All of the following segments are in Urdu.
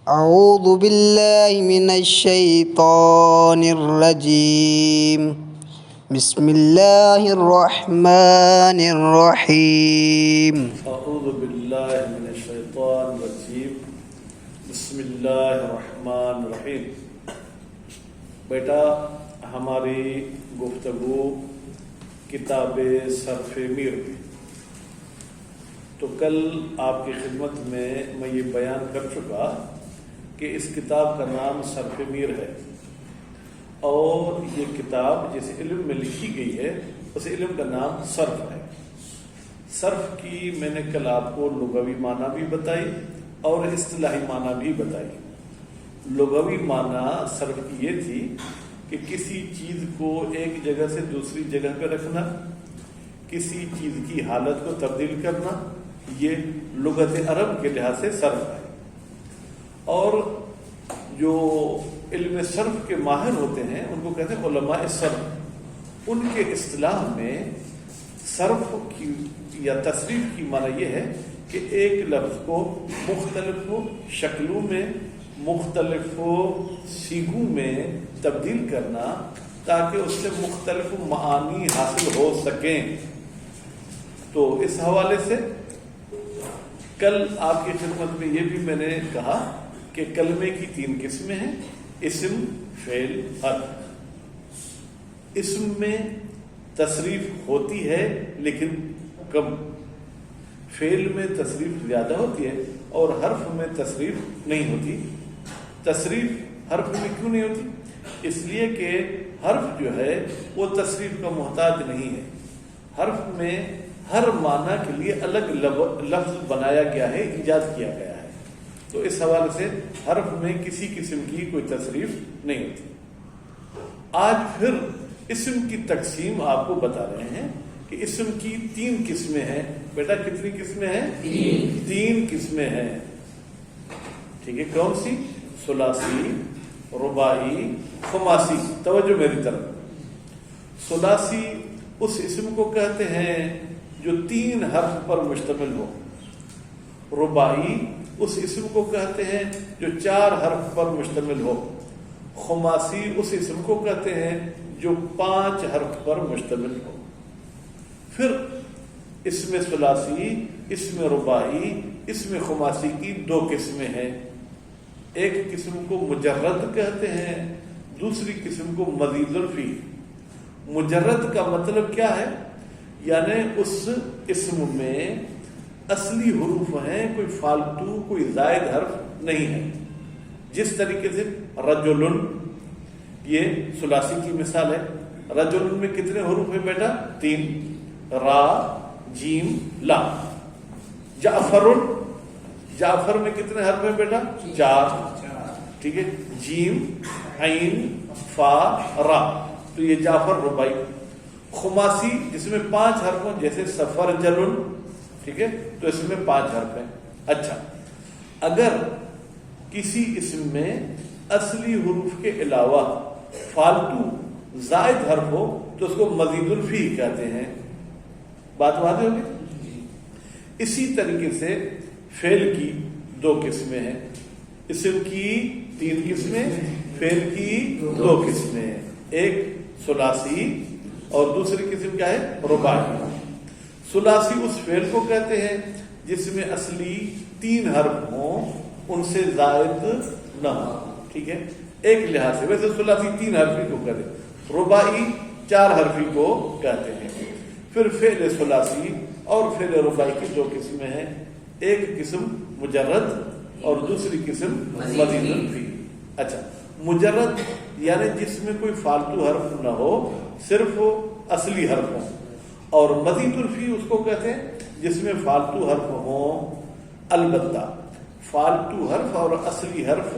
اعوذ باللہ من الشیطان الرجیم بسم اللہ الرحمن الرحیم اعوذ باللہ من الشیطان الرجیم بسم اللہ الرحمن الرحیم۔ بیٹا، ہماری گفتگو کتاب صرف میر میں، تو کل آپ کی خدمت میں یہ بیان کر چکا کہ اس کتاب کا نام صرف میر ہے، اور یہ کتاب جس علم میں لکھی گئی ہے اس علم کا نام صرف ہے۔ صرف کی میں نے کل آپ کو لغوی معنی بھی بتائی اور اصطلاحی معنی بھی بتائی۔ لغوی معنی صرف کی یہ تھی کہ کسی چیز کو ایک جگہ سے دوسری جگہ پہ رکھنا، کسی چیز کی حالت کو تبدیل کرنا، یہ لغت عرب کے لحاظ سے صرف ہے۔ اور جو علم صرف کے ماہر ہوتے ہیں ان کو کہتے ہیں علماء صرف۔ ان کے اصطلاح میں صرف کی یا تصریف کی معنی یہ ہے کہ ایک لفظ کو مختلف شکلوں میں، مختلف سیغوں میں تبدیل کرنا تاکہ اس سے مختلف معانی حاصل ہو سکیں۔ تو اس حوالے سے کل آپ کی خدمت میں یہ بھی میں نے کہا کہ کلمے کی 3 قسمیں ہیں: اسم، فعل، حرف۔ اسم میں تصریف ہوتی ہے لیکن کم، فعل میں تصریف زیادہ ہوتی ہے اور حرف میں تصریف نہیں ہوتی۔ تصریف حرف میں کیوں نہیں ہوتی؟ اس لیے کہ حرف جو ہے وہ تصریف کا محتاج نہیں ہے۔ حرف میں ہر معنی کے لیے الگ لفظ بنایا گیا ہے، ایجاد کیا گیا ہے، تو اس حوالے سے حرف میں کسی قسم کی کوئی تصریف نہیں ہوتی۔ آج پھر اسم کی تقسیم آپ کو بتا رہے ہیں کہ اسم کی 3 قسمیں ہیں۔ بیٹا کتنی قسمیں ہیں؟ 3 قسمیں ہیں، ٹھیک ہے؟ کون سی؟ ثلاثی، رباعی، خماسی۔ توجہ میری طرف۔ ثلاثی اس اسم کو کہتے ہیں جو 3 حرف پر مشتمل ہو۔ رباعی اس اسم کو کہتے ہیں جو 4 حرف پر مشتمل ہو۔ خماسی اس اسم کو کہتے ہیں جو 5 حرف پر مشتمل ہو۔ پھر اسم ثلاثی، اسم رباعی، اسم خماسی کی 2 قسمیں ہیں۔ ایک قسم کو مجرد کہتے ہیں، دوسری قسم کو مزید الفی۔ مجرد کا مطلب کیا ہے؟ یعنی اس اسم میں اصلی حروف ہیں، کوئی فالتو، کوئی زائد حرف نہیں ہے۔ جس طریقے سے رجل، یہ ثلاثی کی مثال ہے۔ رجل میں کتنے حروف ہیں بیٹا؟ 3، را، جیم، لام۔ جعفر، جعفر میں کتنے حرف ہیں بیٹا؟ 4، ٹھیک ہے؟ جیم، عین، فا، را، تو یہ جعفر رباعی۔ خماسی جس میں 5 حرف ہیں، جیسے سفر جلن، ٹھیک ہے؟ تو اس میں 5 حرف ہیں۔ اچھا، اگر کسی اسم میں اصلی حروف کے علاوہ فالتو زائد حرف ہو تو اس کو مزید الفی کہتے ہیں۔ بات واضح ہوگی؟ اسی طریقے سے فعل کی 2 قسمیں ہیں۔ اسم کی 3 قسمیں، فعل کی 2 قسمیں ہیں۔ ایک ثلاثی اور دوسری قسم کیا ہے؟ رباعی۔ ثلاثی اس فعل کو کہتے ہیں جس میں اصلی 3 حرف ہوں، ان سے زائد نہ ہو، ٹھیک ہے؟ ایک لحاظ سے ویسے ثلاثی 3 حرفی کو کہتے ہیں، رباعی 4 حرفی کو کہتے ہیں۔ پھر فعل ثلاثی اور فعل رباعی کی 2 قسمیں ہیں، ایک قسم مجرد اور دوسری قسم مزید الفی۔ اچھا، مجرد یعنی جس میں کوئی فالتو حرف نہ ہو، صرف اصلی حرف ہوں، اور مزید الفی اس کو کہتے ہیں جس میں فالتو حرف ہوں، البتہ فالتو حرف اور اصلی حرف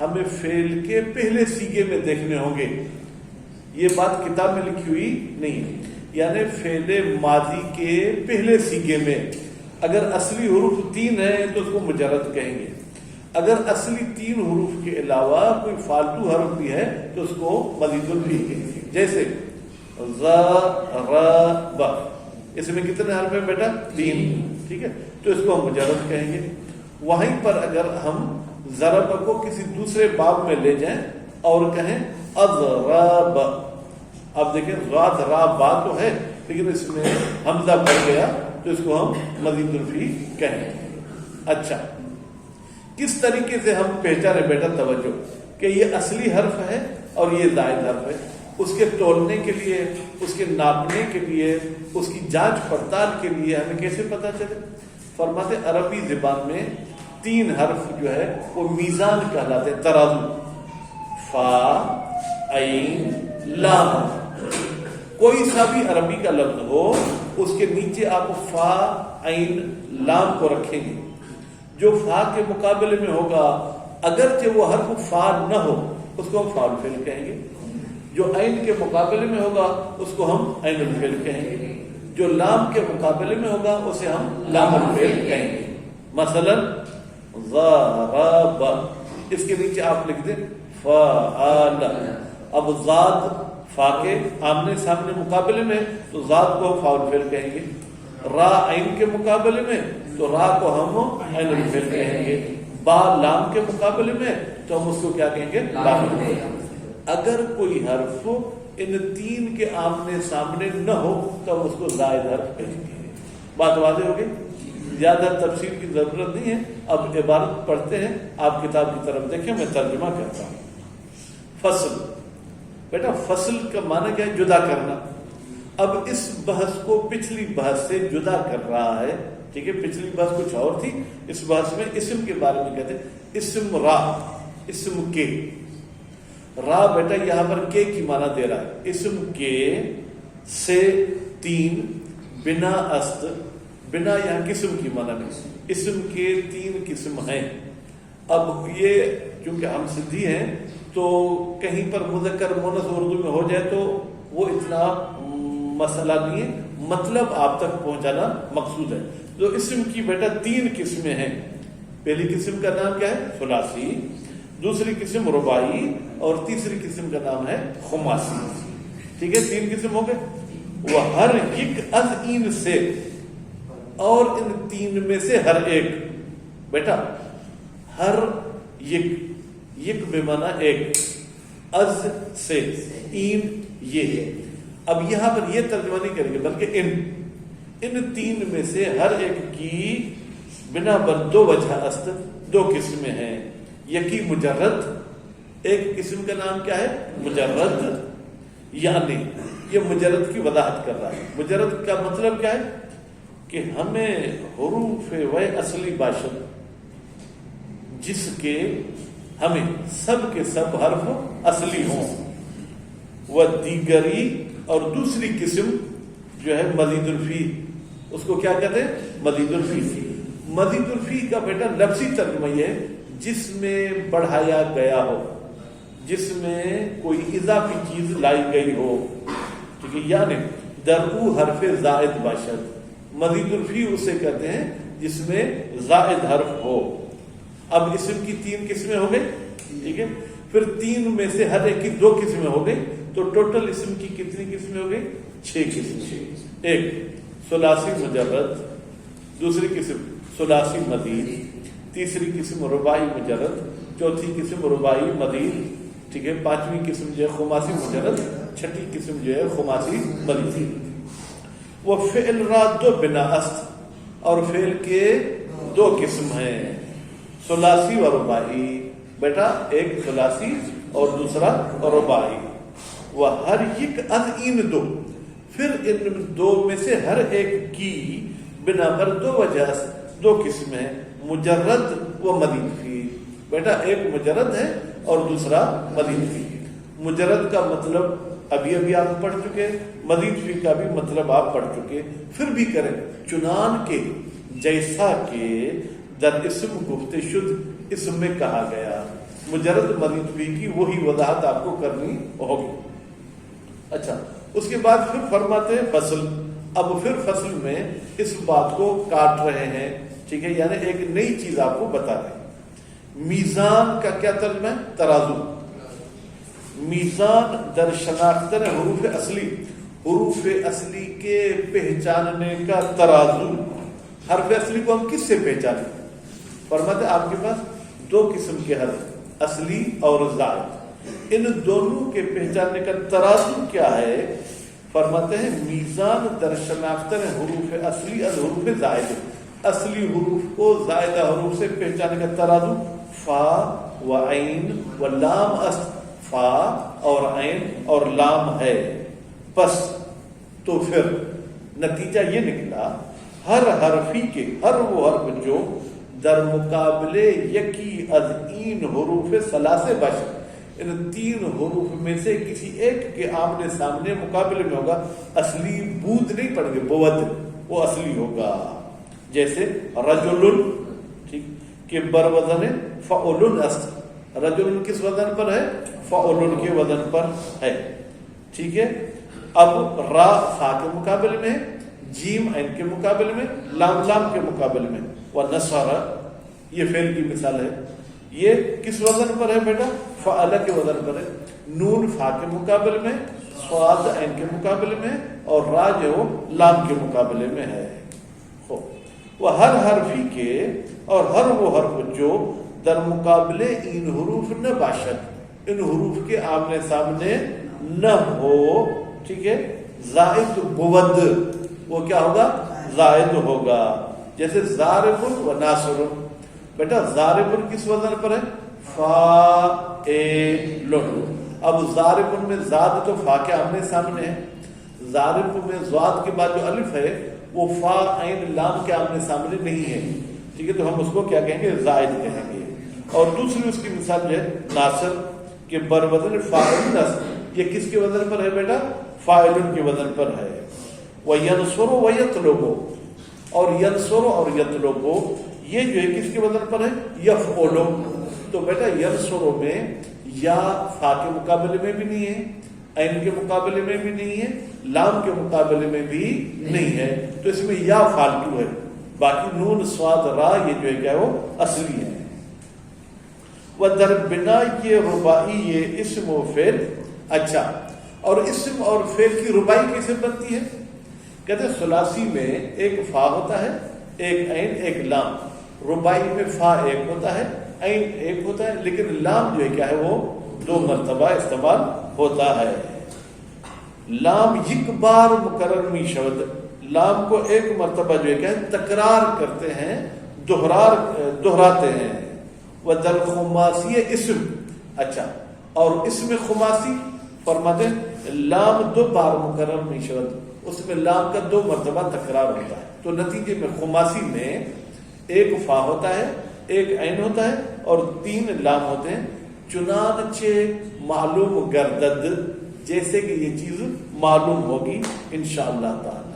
ہمیں فعل کے پہلے سیغے میں دیکھنے ہوں گے۔ یہ بات کتاب میں لکھی ہوئی نہیں ہے، یعنی فعل ماضی کے پہلے سیغے میں اگر اصلی حروف 3 ہیں تو اس کو مجرد کہیں گے، اگر اصلی 3 حروف کے علاوہ کوئی فالتو حرف بھی ہے تو اس کو مزید الفی کہیں گے۔ جیسے ضرب، اس میں کتنے حرف ہیں بیٹا؟ 3، ٹھیک ہے؟ تو اس کو ہم مجرد کہیں گے۔ وہیں پر اگر ہم ضرب کو کسی دوسرے باب میں لے جائیں اور کہیں اضرب. اب دیکھیں ضاد را با تو ہے لیکن اس میں حمزہ پڑ گیا تو اس کو ہم مزید الفی کہیں. اچھا کس طریقے سے ہم پہچانے بیٹا توجہ کہ یہ اصلی حرف ہے اور یہ زائد حرف ہے. اس کے تولنے کے لیے، اس کے ناپنے کے لیے، اس کی جانچ پڑتال کے لیے ہمیں کیسے پتہ چلے؟ فرماتے عربی زبان میں 3 حرف جو ہے وہ میزان کہلاتے، ترازو. فا، عین، لام. کوئی سا بھی عربی کا لفظ ہو اس کے نیچے آپ فا، عین، لام کو رکھیں گے. جو فا کے مقابلے میں ہوگا اگرچہ وہ حرف فا نہ ہو اس کو ہم فاعل فعل کہیں گے. جو عین کے مقابلے میں ہوگا اس کو ہم عین الفعل کہیں گے. جو لام کے مقابلے میں ہوگا اسے ہم لام الفعل کہیں گے. مثلا ضرب، اس کے نیچے آپ لکھ دیں فعل. اب ذات فا کے آمنے سامنے مقابلے میں تو ذات کو فاعل فعل کہیں گے. را عین کے مقابلے میں تو را کو ہم عین الفعل کہیں گے. با لام کے مقابلے میں تو ہم اس کو کیا کہیں گے؟ لام الفعل. اگر کوئی حرف ان 3 کے آمنے سامنے نہ ہو تو ہم اس کو زائد حرف کہیں گے. بات واضح ہوگی؟ زیادہ تفصیل کی ضرورت نہیں ہے. اب عبارت پڑھتے ہیں، آپ کتاب کی طرف دیکھیں، میں ترجمہ کرتا ہوں. فصل، بیٹا فصل کا معنی کیا ہے؟ جدا کرنا. اب اس بحث کو پچھلی بحث سے جدا کر رہا ہے. ٹھیک ہے، پچھلی بحث کچھ اور تھی. اس بحث میں اسم کے بارے میں کہتے ہیں اسم را، اسم کے. را بیٹا یہاں پر کے کی معنی دے رہا ہے. اسم کے سے 3 بنا است. بنا یہاں قسم کی معنی نہیں، اسم کے 3 قسم ہیں. اب یہ چونکہ ہم سندھی ہیں تو کہیں پر مذکر مؤنث اردو میں ہو جائے تو وہ اتنا مسئلہ نہیں ہے، مطلب آپ تک پہنچانا مقصود ہے. تو اسم کی بیٹا 3 قسمیں ہیں. پہلی قسم کا نام کیا ہے؟ ثلاثی. دوسری قسم رباعی اور تیسری قسم کا نام ہے خماسی. ٹھیک ہے، 3 قسم ہو گئے. وہ ہر ایک از این سے، اور ان 3 میں سے ہر ایک. بیٹا ہر یک بے معنی ایک، از سے، این یہ ہے. اب یہاں پر یہ ترجمہ نہیں کریں گے بلکہ ان 3 میں سے ہر ایک کی بنا پر 2 وجہ است، 2 قسمیں ہیں. یکی مجرد، ایک قسم کا نام کیا ہے؟ مجرد. یعنی یہ مجرد کی وضاحت کر رہا ہے. مجرد کا مطلب کیا ہے؟ کہ ہمیں حروف وے اصلی باشد جس کے ہمیں سب کے سب حرف اصلی ہوں. وہ دیگری، اور دوسری قسم جو ہے مزید الفی، اس کو کیا کہتے ہیں؟ مزید الفی. مزید الفی کا بیٹا لفظی ترجمہ یہ ہے جس میں بڑھایا گیا ہو، جس میں کوئی اضافی چیز لائی گئی ہو. ٹھیک ہے، یعنی درو حرف زائد باشد. مزید الفی اسے کہتے ہیں جس میں زائد حرف ہو. اب اسم کی 3 قسمیں ہو گئی. ٹھیک ہے، پھر 3 میں سے ہر ایک کی 2 قسمیں ہو گئی تو ٹوٹل اسم کی کتنی قسمیں ہو گئی؟ 6 قسمیں. ایک ثلاثی مجرد، دوسری قسم ثلاثی مزید، تیسری قسم رباعی مجرد، چوتھی قسم رباعی مزید. ٹھیک ہے، 5ویں قسم جو ہے خماسی مجرد، 6ٹھی قسم جو ہے خماسی مزید. وہ فعل را 2 بنا است، اور فعل کے 2 قسم ہیں، ثلاثی و رباعی. بیٹا ایک ثلاثی اور دوسرا رباعی. وہ ہر ایک از این 2، پھر ان 2 میں سے ہر ایک کی بنا پر 2 وجہ 2 قسم ہیں، مجرد و مزید فی. بیٹا ایک مجرد ہے اور دوسرا مزید فی. مجرد کا مطلب ابھی آپ پڑھ چکے، مزید فی کا بھی مطلب آپ پڑھ چکے. پھر بھی کریں، چنان کے جیسا کہ در اسم گفت شد اسم میں کہا گیا. مجرد مزید فی کی وہی وضاحت آپ کو کرنی ہوگی. اچھا، اس کے بعد پھر فرماتے ہیں فصل. اب پھر فصل میں اس بات کو کاٹ رہے ہیں. ٹھیک ہے، یعنی ایک نئی چیز آپ کو بتا رہے ہیں. میزان کا کیا ترجمہ ہے؟ ترازو. میزان در شناختن حروف اصلی، حروف اصلی کے پہچاننے کا ترازو. حرف اصلی کو ہم کس سے پہچانیں؟ فرماتے آپ کے پاس دو قسم کے حرف، اصلی اور زائد، ان دونوں کے پہچاننے کا ترازو کیا ہے؟ فرماتے ہیں میزان در شناختن حروف اصلی از حروف زائد، اصلی حروف کو زائدہ حروف سے پہچاننے کا ترازو فا و عین و لام است، فا اور عین اور لام ہے. پس تو پھر نتیجہ یہ نکلا ہر حرفی کے ہر وہ حرف جو در مقابلے یکی از این حروف ثلاثه باشد، ان تین حروف میں سے کسی ایک کے آمنے سامنے مقابلے میں ہوگا، اصلی بود نہیں پڑھیں گے، بود وہ اصلی ہوگا. جیسے رجل، ٹھیک کہ بر وزن فعل است، رجل کس وزن پر ہے؟ فعل کے وزن پر ہے. ٹھیک ہے. اب را فا کے مقابلے میں، جیم عین کے مقابلے میں، لام لام کے مقابلے میں. ونصر یہ فعل کی مثال ہے، یہ کس وزن پر ہے بیٹا؟ فعل کے وزن پر ہے. نون فا کے مقابلے میں، صاد عین کے مقابلے میں، اور را جو لام کے مقابلے میں ہے. وہ ہر حرفی کے اور ہر وہ حرف جو در مقابلے ان حروف نہ باشد، ان حروف کے آمنے سامنے نہ ہو، ٹھیک ہے، زائد بود، وہ کیا ہوگا؟ زائد ہوگا. جیسے ضارب و ناصر، بیٹا ضارب کس وزن پر ہے؟ فاعل. اب ضارب میں زاد تو فا کے آمنے سامنے ہے، ضارب میں زاد کے بعد جو الف ہے وہ فا عین لام کے آمنے سامنے نہیں ہے. ٹھیک ہے، تو ہم اس کو کیا کہیں گے؟ زائد کہیں گے. اور دوسری اس کی مثال جو ہے ناصر کہ بر وزن فاعل نصر، یہ کس کے وزن پر ہے بیٹا؟ فاعل کے وزن پر ہے. وینصر و یطلب، اور ینصر اور یطلب یہ جو ہے کس کے وزن پر ہے؟ یفعل. تو بیٹا ینصر میں یا فا کے مقابلے میں بھی نہیں ہے، عین کے مقابلے میں بھی نہیں ہے، لام کے مقابلے میں بھی نہیں ہے، تو اس میں یا فالتو ہے. باقی نون صاد را یہ جو ہے کیا ہے؟ وہ اصلی ہے. وہ در بنا یہ ربائی یہ اسم و فعل. اچھا، اور اسم اور فعل کی ربائی کیسے بنتی ہے؟ کہتے ہیں ثلاثی میں ایک فا ہوتا ہے، ایک عین، ایک لام. ربائی میں فا ایک ہوتا ہے، عین ایک ہوتا ہے، لیکن لام جو ہے کیا ہے؟ وہ دو مرتبہ استعمال ہوتا ہے. لام یک بار مکرر می شود، لام کو ایک مرتبہ جو ہے کیا ہے؟ تکرار کرتے ہیں، دہراتے ہیں. وہ در خماسی اسم. اچھا، اور اسم خماسی فرماتے ہیں لام دو بار مکرر می شود، اس میں لام کا دو مرتبہ تکرار ہوتا ہے. تو نتیجے میں خماسی میں ایک فا ہوتا ہے، ایک عین ہوتا ہے، اور تین لام ہوتے ہیں. چنانچہ معلوم گردد، جیسے کہ یہ چیز معلوم ہوگی انشاءاللہ تعالی.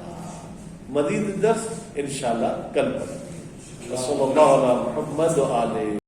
مزید درس انشاءاللہ کل پر. صلی اللہ علیہ محمد و آلہ.